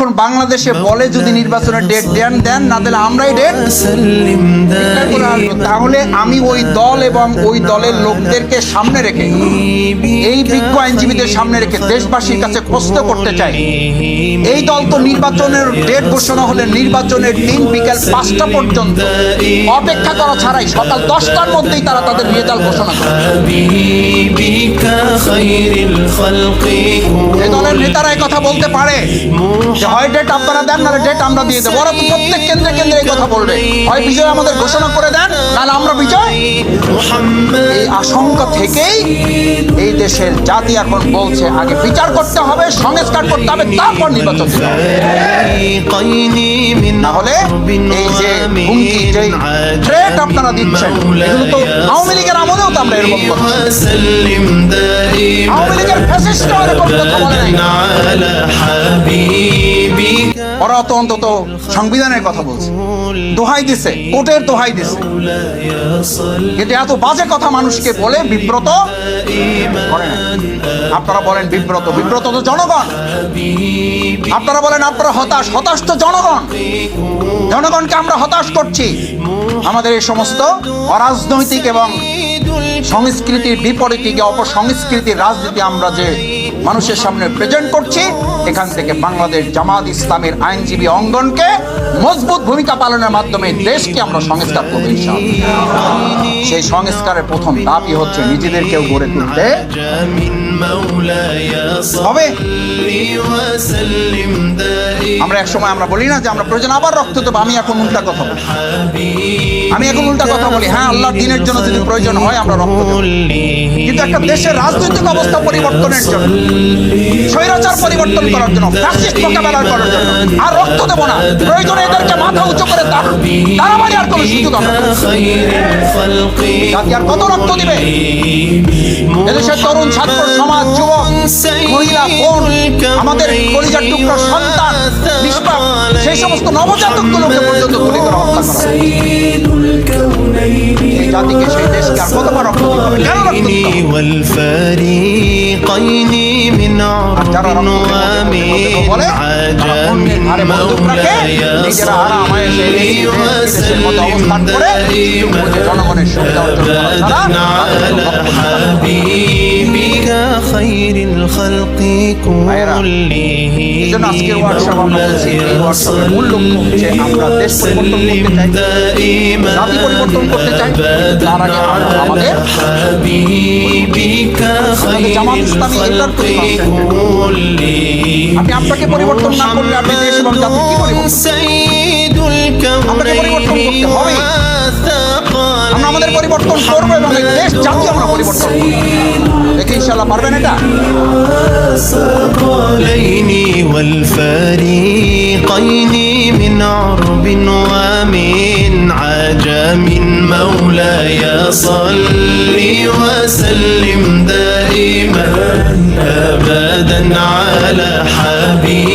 এখন বাংলাদেশে বলে যদি নির্বাচনের ডেট দেন না দিলে আমরাই ডেট তাহলে আমি ওই দল এবং ওই দলের লোকদেরকে সামনে রেখে এই বিজ্ঞ আইনজীবীদের সামনে রেখে দেশবাসীর কাছে প্রশ্ন করতে চাই, এই দল তো নির্বাচনের ডেট ঘোষণা হলে নির্বাচনের দিন বিকেল ৫টা পর্যন্ত অপেক্ষা করা ছাড়াই সকাল 10টার মধ্যেই তারা তাদের রেজাল্ট ঘোষণা করে। এই দলের নেতারা এই কথা বলতে পারে যে হয় ডেট আপনারা দেন না ডেট আমরা দিয়ে দেবো। ওরা তো প্রত্যেক কেন্দ্রে কেন্দ্রে এই কথা বলবে, হয় বিজয় আমাদের ঘোষণা করে দেন নাহলে আমরা বিজয়। এই আশঙ্কা থেকেই এই দেশের জাতি এখন বলছে আগে বিচার করতে হবে, সংস্কার করতে হবে, তারপর নির্বাচন দিতে হবে। নাহলে এই যে হুমকি যে থ্রেট আপনারা দিচ্ছেন এগুলো তো আওয়ামী লীগের আমলেও তো আমরা এরকম করছি। আওয়ামী লীগের ফ্যাসিস্টরা এরকম কথা বলে নাই, ওরা তো অন্তত সংবিধানের কথা বলছে, দোহাই দিছে, কোর্টের দোহাই দিছে। কিন্তু এত বাজে কথা মানুষকে বলে বিব্রত করে না। আপনারা বলেন বিব্রত, বিব্রত তো জনগণ। আপনারা বলেন আপনারা হতাশ, হতাশ তো জনগণ। জনগণকে আমরা হতাশ করছি। আমাদের এই সমস্ত অরাজনৈতিক এবং সংস্কৃতির বিপরীতে অপসংস্কৃতির রাজনীতি আমরা যে মানুষের সামনে প্রেজেন্ট করছি, এখান থেকে বাংলাদেশ জামাত ইসলামের আইনজীবী অঙ্গনকে মজবুত ভূমিকা পালনের মাধ্যমে দেশকে আমরা সংস্কার করবো ইনশাআল্লাহ। সেই সংস্কারের প্রথম ধাপই হচ্ছে নিজেদেরকেও গড়ে তুলতে হবে। আমরা এক সময় আমরা বলি না যে আমরা প্রয়োজন আবার রক্ত দেবো, আমি এখন উল্টা কথা বলি। হ্যাঁ, আল্লাহর দ্বীনের জন্য যদি প্রয়োজন হয় আমরা রক্ত দেব, কিন্তু একটা দেশের রাজনৈতিক অবস্থা পরিবর্তনের জন্য, স্বৈরাচার পরিবর্তন করার জন্য, ফ্যাসিস্ট মোকাবেলা করার জন্য আর রক্ত দেব না। প্রয়োজনে এদেরকে মাথা উঁচু করে দাঁড়াবাড়ি আর কোনো সুযোগ আমরা জাতি আর কত রক্ত দিবে? এদেশের তরুণ ছাত্র সমাজ, যুবক, মহিলা, বোন, আমাদের কলিজার টুকরো সন্তান, নিষ্পাপ সেই সমস্ত নবজাতকগুলোকে পর্যন্ত গুলি করে হত্যা করা। সেই জাতিকে, সেই দেশকে আর কতবার রক্ত দিতে হবে? কেন রক্ত দিতে হবে? আর যারা রক্ত বলে বন্দুক রাখে, নিজেরা আরামায় সেই দেশের মতো অবস্থান করে জনগণের সুবিধা অর্জন করা ছাড়া এই জন্য আজকের ওয়ার্কশপ আমরা বলছি, এই ওয়ার্কশপের মূল লক্ষ্য হচ্ছে আমরা দেশ পরিবর্তন করতে চাই, জাতি পরিবর্তন করতে চাই। তার আগে আমাদের জামাত ইসলামী এটার প্রতি আপনি আপনাকে পরিবর্তন না করলে আপনি দেশ এবং জাতি কি পরিবর্তন? আপনাকে পরিবর্তন করতে হবে। আমরা আমাদের পরিবর্তন করবো এবং এই দেশ জাতি আমরা পরিবর্তন করবো। দেখে ইনশাআল্লাহ পারবেন এটা। والفريقين من عرب ومن عجم مولاي صل وسلم دائما أبدا على حبيبك